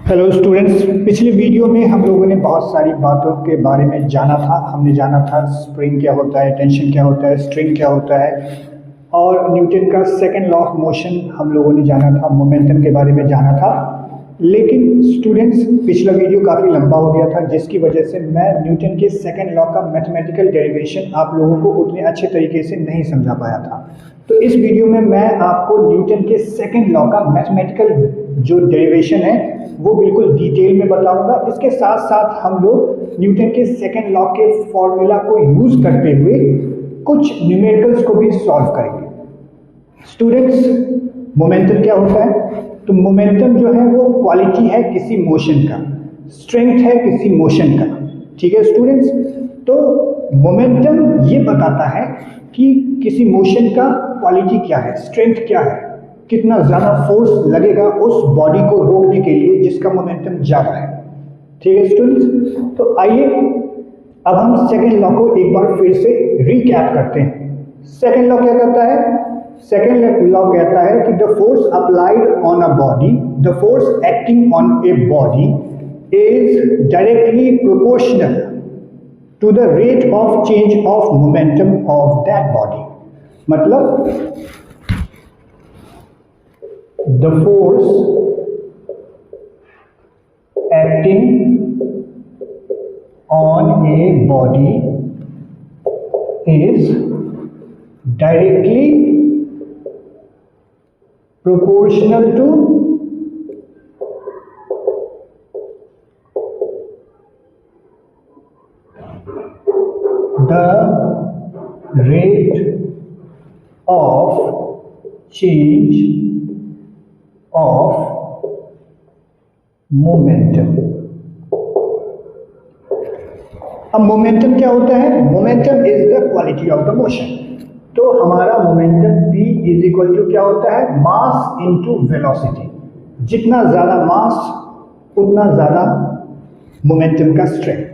Hello students, पिछले video में हम लोगों ने बहुत सारी बातों के बारे में जाना था। हमने जाना था स्प्रिंग क्या होता है, टेंशन क्या होता है, स्ट्रिंग क्या होता है, और न्यूटन का सेकंड लॉ ऑफ मोशन हम लोगों ने जाना था, मोमेंटम के बारे में जाना था। लेकिन स्टूडेंट्स, पिछला वीडियो काफ़ी लंबा हो गया था, जिसकी वजह से मैं न्यूटन के सेकंड लॉ का मैथमेटिकल डेरिवेशन आप लोगों को उतने अच्छे तरीके से नहीं समझा पाया था। तो इस वीडियो में मैं आपको न्यूटन के सेकंड लॉ का मैथमेटिकल जो डेरिवेशन है वो बिल्कुल डिटेल में बताऊंगा। इसके साथ साथ हम लोग न्यूटन के सेकंड लॉ के फॉर्मूला को यूज करते हुए कुछ न्यूमेरिकल्स को भी सॉल्व करेंगे। स्टूडेंट्स, मोमेंटम क्या होता है? तो मोमेंटम जो है वो क्वालिटी है किसी मोशन का, स्ट्रेंथ है किसी मोशन का। ठीक है स्टूडेंट्स, तो मोमेंटम ये बताता है कि किसी मोशन का क्वालिटी क्या है, स्ट्रेंथ क्या है, कितना ज़्यादा फोर्स लगेगा उस बॉडी को रोकने के लिए जिसका मोमेंटम ज़्यादा है। ठीक है स्टूडेंट्स, तो आइए अब हम सेकेंड लॉ को एक बार फिर से रिकैप करते हैं। सेकेंड लॉ क्या कहता है? सेकेंड लॉ कहता है कि the force applied on a body, the force acting on a body is directly proportional to the rate of change of momentum of that body. मतलब the force acting on a body is directly proportional to the rate of change of momentum. अब momentum क्या होता है? Momentum is the quality of the motion. तो हमारा momentum P is equal to क्या होता है? Mass into velocity. जितना ज्यादा मास उतना ज्यादा मोमेंटम का स्ट्रेंथ।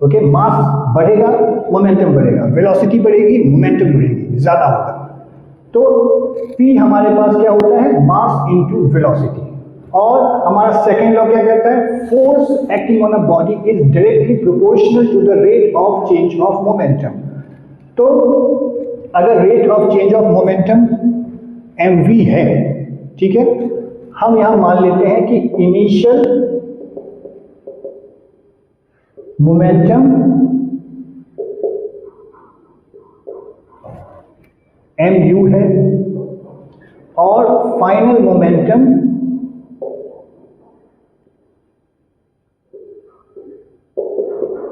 ओके, मास बढ़ेगा मोमेंटम बढ़ेगा, वेलोसिटी बढ़ेगी मोमेंटम बढ़ेगी, ज्यादा होगा। तो P हमारे पास क्या होता है? Mass into velocity. और हमारा सेकेंड लॉ क्या कहता है? Force acting on a body is directly proportional to the rate of change of momentum. तो अगर rate of change of momentum mv है, ठीक है, हम यहां मान लेते हैं कि इनिशियल मोमेंटम mu है और फाइनल मोमेंटम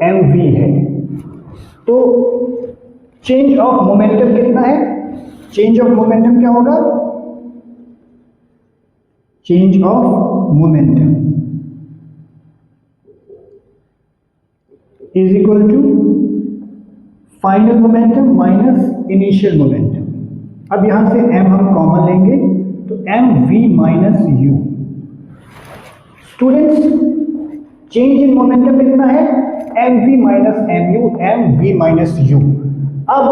mv है। तो चेंज ऑफ मोमेंटम कितना है? चेंज ऑफ मोमेंटम क्या होगा? Change of momentum is equal to final momentum minus initial momentum. अब यहां से m हम कॉमन लेंगे तो mv minus u। Students, change in momentum कितना है? mv minus mu, mv minus u। अब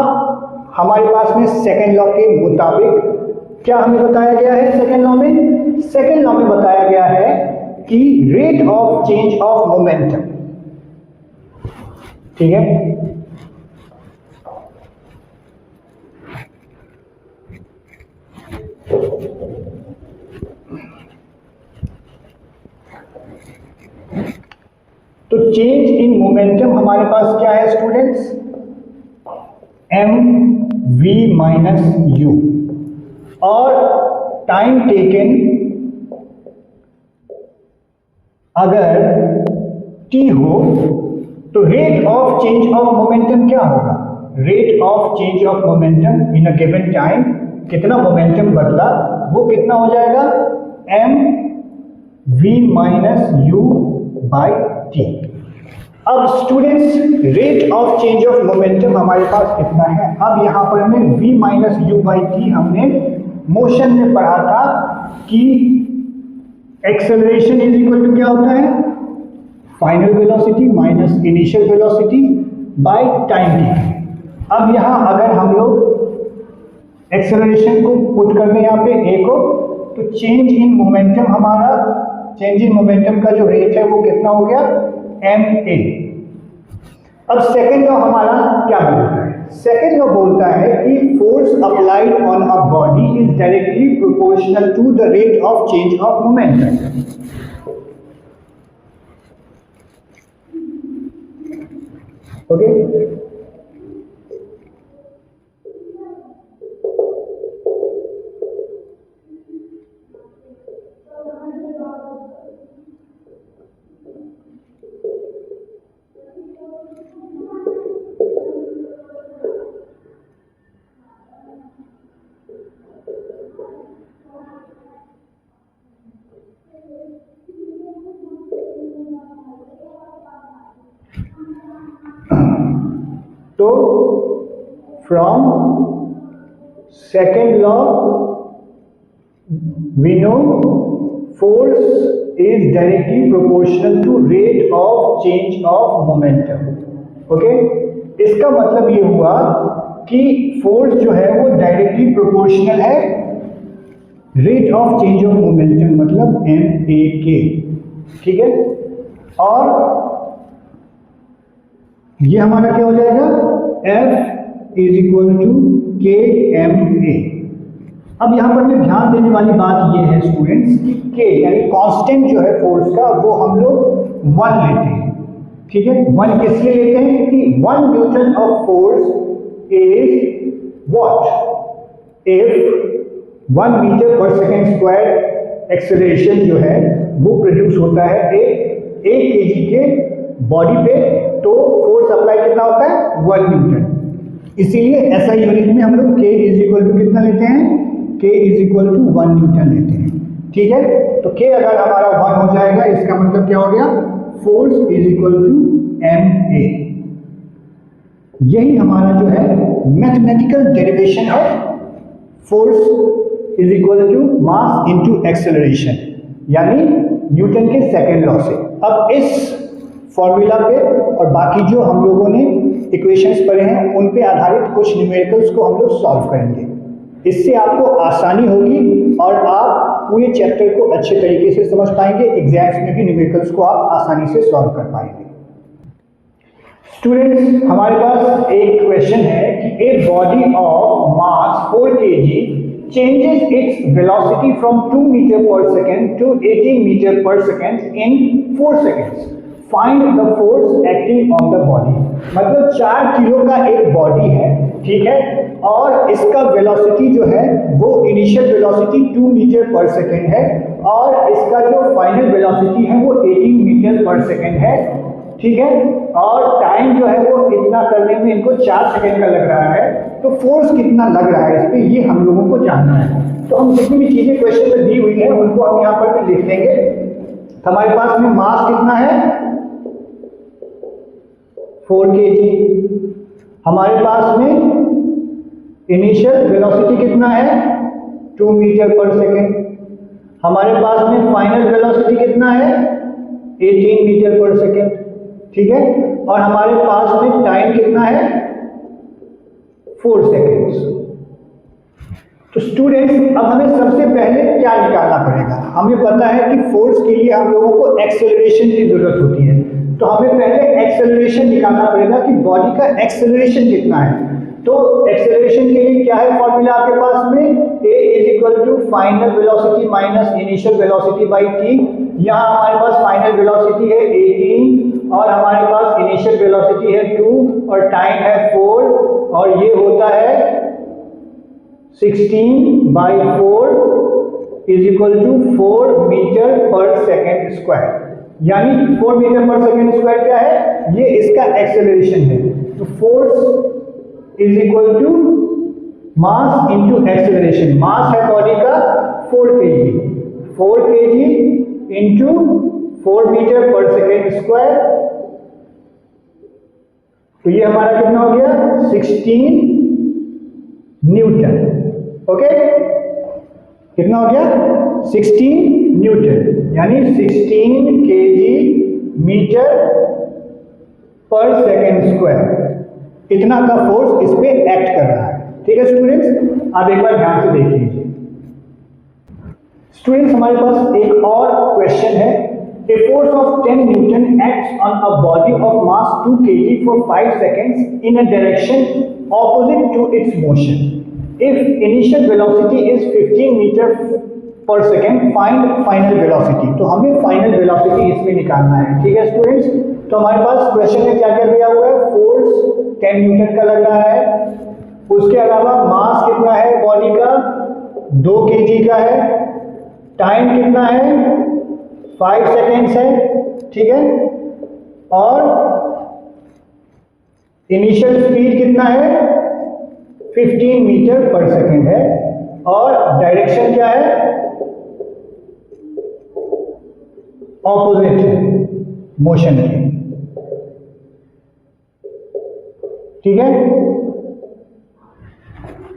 हमारे पास में सेकेंड लॉ के मुताबिक क्या हमें बताया गया है? सेकेंड लॉ में, सेकेंड लॉ में बताया गया है कि rate of change of momentum, ठीक है, तो चेंज इन मोमेंटम हमारे पास क्या है स्टूडेंट्स? mv minus u। और टाइम टेकन अगर t हो तो rate of change of momentum क्या होगा? Rate of change of momentum in a given time, कितना मोमेंटम बदला वो कितना हो जाएगा? mv minus u by t। अब students, rate of change of momentum हमारे पास कितना है? अब यहां पर हमें v minus u by T हमने मोशन में पढ़ा था कि एक्सेलरेशन इज इक्वल टू क्या होता है? Final velocity minus initial velocity by time T. अब यहां अगर हम लोग एक्सेलरेशन को पुट कर दें यहाँ पे a को, तो चेंज इन मोमेंटम हमारा चेंज इन मोमेंटम का जो रेट है वो कितना हो गया, ma। अब सेकेंड लॉ हमारा क्या बोलता है? सेकेंड लॉ बोलता है कि force applied on a body is directly proportional to the rate of change of momentum. Okay, तो from second law we know force is directly proportional to rate of change of momentum. Okay, इसका मतलब ये हुआ कि force जो है वो directly proportional है rate of change of momentum, मतलब ma। ठीक है, और ये हमारा क्या हो जाएगा, F इज इक्वल टू के एम ए। अब यहां पर में ध्यान देने वाली बात ये है स्टूडेंट्स कि K यानी कांस्टेंट जो है फोर्स का वो हम लोग 1 लेते हैं। ठीक है, 1 किस लिए लेते हैं कि 1 newton of force is what, if 1 metre per second square acceleration जो है वो प्रोड्यूस होता है एक केजी के बॉडी पे, तो फोर्स अप्लाई कितना होता है, 1 न्यूटन। इसीलिए ऐसा यूनिट में हम लोग K इज इक्वल टू कितना लेते हैं, K is equal to 1 newton लेते हैं। ठीक है, तो K अगर हमारा 1 हो जाएगा इसका मतलब क्या हो गया, force is equal to ma। यही हमारा जो है मैथमेटिकल डेरिवेशन है force is equal to mass into acceleration, यानी न्यूटन के सेकेंड लॉ से। अब इस फॉर्मूला पे और बाकी जो हम लोगों ने इक्वेशंस पढ़े हैं उन पे आधारित कुछ न्यूमेरिकल्स को हम लोग सॉल्व करेंगे। इससे आपको आसानी होगी और आप पूरे चैप्टर को अच्छे तरीके से समझ पाएंगे, एग्जाम्स में भी न्यूमेरिकल्स को आप आसानी से सॉल्व कर पाएंगे। स्टूडेंट्स, हमारे पास एक क्वेश्चन है कि a body of mass 4 kg changes its velocity from 2 meter per second to 18 meter per second in 4 seconds. Find the force acting on the body। मतलब 4 किलो का एक बॉडी है, ठीक है, और इसका वेलोसिटी जो है वो initial velocity 2 metre per second है और इसका जो फाइनल वेलोसिटी है वो 18 मीटर पर सेकेंड है। ठीक है, और टाइम जो है वो इतना करने में इनको 4 सेकेंड का लग रहा है, तो फोर्स कितना लग रहा है इस पे ये हम लोगों को जानना है। तो हम जितनी भी चीजें क्वेश्चन में दी हुई है उनको हम यहाँ पर भी लिख लेंगे। हमारे पास में मास कितना है, 4 kg। हमारे पास में इनिशियल वेलोसिटी कितना है, 2 मीटर पर सेकेंड। हमारे पास में फाइनल वेलोसिटी कितना है, 18 मीटर पर सेकेंड। ठीक है, और हमारे पास में टाइम कितना है, 4 सेकेंड्स। तो स्टूडेंट्स, अब हमें सबसे पहले क्या निकालना पड़ेगा, हमें पता है कि फोर्स के लिए हम लोगों को एक्सेलरेशन की जरूरत होती है, तो हमें पहले एक्सेलरेशन निकालना पड़ेगा कि बॉडी का एक्सेलरेशन कितना है। तो एक्सेलरेशन के लिए क्या है फॉर्मूला आपके पास में, a is equal to final velocity minus initial velocity by t। यहाँ हमारे पास फाइनल वेलोसिटी है 18 और हमारे पास इनिशियल वेलोसिटी है 2 और टाइम है 4 और ये होता है 16/4 is equal to 4 metre per second square. यानी 4 मीटर पर सेकेंड स्क्वायर क्या है, ये इसका एक्सेलरेशन है। तो force is equal to mass into acceleration. Mass है बॉडी का 4 kg into 4 metre per second square. तो ये हमारा कितना हो गया, 16 न्यूटन। ओके, कितना हो गया, 16 न्यूटन, यानी 16 kg metre per second square. इतना का फोर्स इस पे एक्ट कर रहा है। ठीक है स्टूडेंट्स, आप एक बार ध्यान से देख लीजिए। स्टूडेंट्स हमारे पास एक और क्वेश्चन है। A force of 10 Newton acts on a body of mass 2 kg for 5 seconds in a direction opposite to its motion. If initial velocity is 15 meter per second, find final velocity. तो हमें final velocity इसमें निकालना है। ठीक है students, तो हमारे पास question में क्या क्या दिया हुआ है? फोर्स 10 न्यूटन का लग रहा है, उसके अलावा मास कितना है बॉडी का? 2 kg का है, टाइम कितना है? 5 सेकेंड्स है। ठीक है, और इनिशियल स्पीड कितना है? 15 मीटर पर सेकेंड है, और डायरेक्शन क्या है? ऑपोजिट है मोशन की। ठीक है,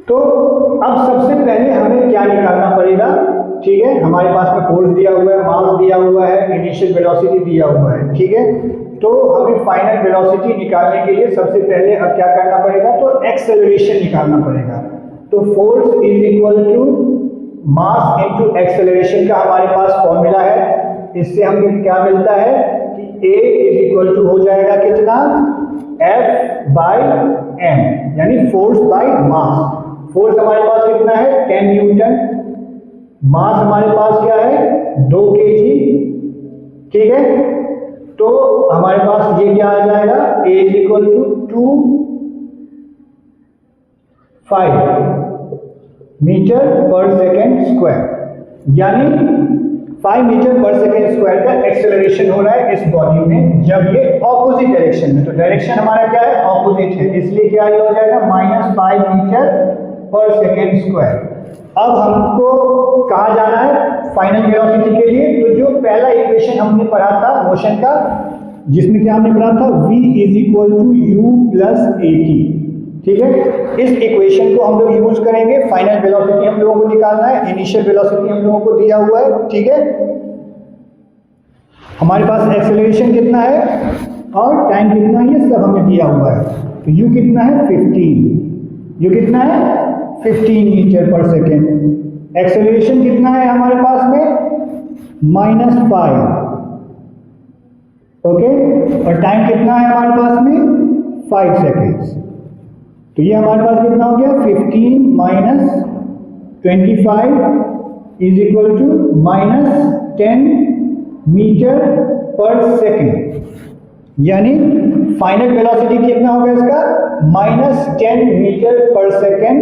तो अब सबसे पहले हमें क्या निकालना पड़ेगा? ठीक है, हमारे पास में फोर्स दिया हुआ है, मास दिया हुआ है, इनिशियल वेलोसिटी दिया हुआ है। ठीक है, तो हमें फाइनल वेलोसिटी निकालने के लिए सबसे पहले अब क्या करना पड़ेगा? तो एक्सेलरेशन निकालना पड़ेगा। तो force is equal to mass into acceleration का हमारे पास फॉर्मूला है। इससे हमें क्या मिलता है कि A इज इक्वल टू हो जाएगा कितना? F बाई m, यानी फोर्स बाई मास। फोर्स हमारे पास कितना है? 10 न्यूटन। मास हमारे पास क्या है? 2 kg। ठीक है, तो हमारे पास ये क्या आ जाएगा? A is equal to 5 metre per second square, यानी 5 मीटर पर सेकेंड स्क्वायर का एक्सेलरेशन हो रहा है इस बॉडी में जब ये ऑपोजिट डायरेक्शन में। तो डायरेक्शन हमारा क्या है? ऑपोजिट है, इसलिए क्या ये हो जाएगा? -5 मीटर पर सेकेंड स्क्वायर। अब हमको कहाँ जाना है फाइनल वेलोसिटी के लिए? तो जो पहला इक्वेशन हमने पढ़ा था मोशन का, जिसमें क्या हमने पढ़ा था? v is equal to u plus a t. ठीक है, इस इक्वेशन को हम लोग यूज करेंगे। फाइनल वेलोसिटी हम लोगों को निकालना है, इनिशियल वेलोसिटी हम लोगों को दिया हुआ है। ठीक है, हमारे पास एक्सेलरेशन कितना है और टाइम कितना है, ये सब हमें दिया हुआ है। तो u कितना है? 15। u कितना है? 15 मीटर पर सेकेंड। एक्सेलरेशन कितना है हमारे पास में? -5। ओके, और टाइम कितना है हमारे पास में? 5 सेकेंड्स। तो ये हमारे पास कितना हो गया? 15 माइनस 25 is equal to -10 metre per second, यानी फाइनल वेलोसिटी कितना होगा इसका? -10 मीटर पर सेकेंड।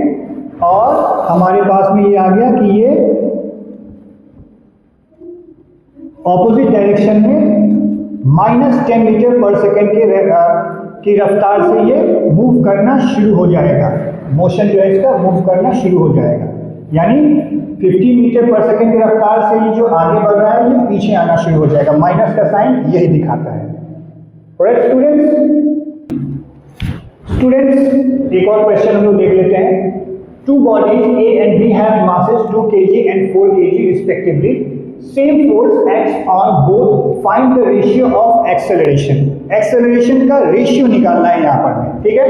और हमारे पास में ये आ गया कि ये ऑपोजिट डायरेक्शन में -10 मीटर पर सेकेंड की रफ्तार से ये मूव करना शुरू हो जाएगा। मोशन जो है इसका मूव करना शुरू हो जाएगा, यानी 15 मीटर पर सेकेंड की रफ्तार से ये जो आगे बढ़ रहा है ये पीछे आना शुरू हो जाएगा। माइनस का साइन यही दिखाता है। ऑलराइट स्टूडेंट्स, एक और क्वेश्चन हम लोग देख लेते हैं। Two bodies A and B have masses 2 kg and 4 kg respectively. Same force acts on both. Find the ratio of acceleration. Acceleration का रेशियो निकालना है यहाँ पर। ठीक है,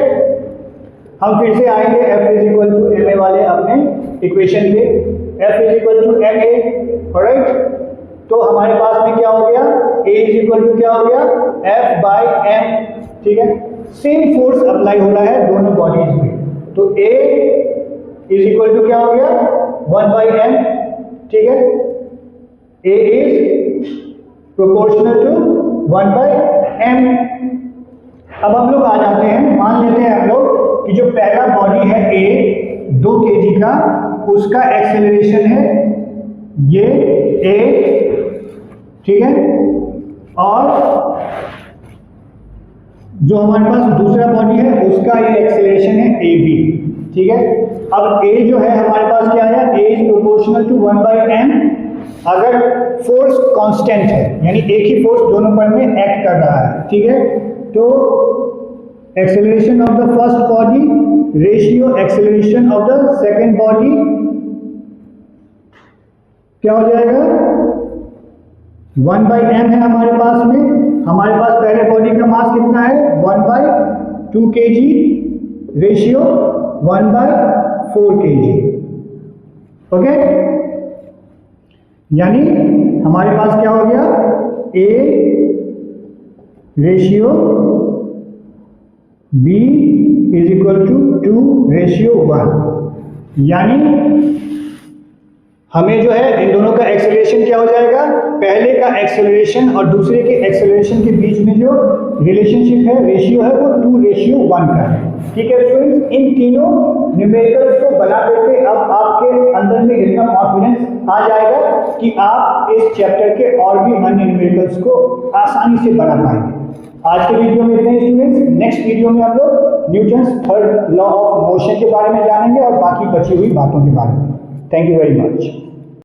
हम फिर से आएंगे F is equal to m a वाले अपने इक्वेशन पे। F is equal to m a. Alright, तो हमारे पास में क्या हो गया? A इज इक्वल टू क्या हो गया? F by m। ठीक है, सेम फोर्स अप्लाई हो रहा है दोनों बॉडीज में। तो A इज इक्वल टू क्या हो गया? 1/m। ठीक है, A is proportional to 1/m। अब हम लोग आ जाते हैं, मान लेते हैं हम लोग कि जो पहला बॉडी है A 2 kg का, उसका एक्सेलरेशन है ये A। ठीक है, और जो हमारे पास दूसरा बॉडी है उसका ये एक्सेलरेशन है AB। ठीक है, अब A जो है हमारे पास क्या है? A is proportional to 1/m। अगर फोर्स कांस्टेंट है, यानी एक ही फोर्स दोनों पर में एक्ट कर रहा है। ठीक है, तो acceleration of the first body ratio acceleration of the second body क्या हो जाएगा? 1/m है हमारे पास में। हमारे पास पहले बॉडी का मास कितना है? 1/2 kg रेशियो 1/4 kg। ओके, यानी हमारे पास क्या हो गया, A ratio B is equal to 2:1। यानी हमें जो है इन दोनों का एक्सेलरेशन क्या हो जाएगा, पहले का एक्सेलरेशन और दूसरे के एक्सेलरेशन के बीच में जो रिलेशनशिप है, रेशियो है, वो 2:1 का है। ठीक है स्टूडेंट्स, इन तीनों न्यूमेरिकल्स को बना करके अब आपके अंदर में इतना कॉन्फिडेंस आ जाएगा कि आप इस चैप्टर के और भी अन्य न्यूमेरिकल्स को आसानी से बना पाएंगे। आज के वीडियो में इतने ही स्टूडेंट्स, नेक्स्ट वीडियो में हम लोग Newton's third law of motion के बारे में जानेंगे और बाकी बची हुई बातों के बारे में। Thank you very much.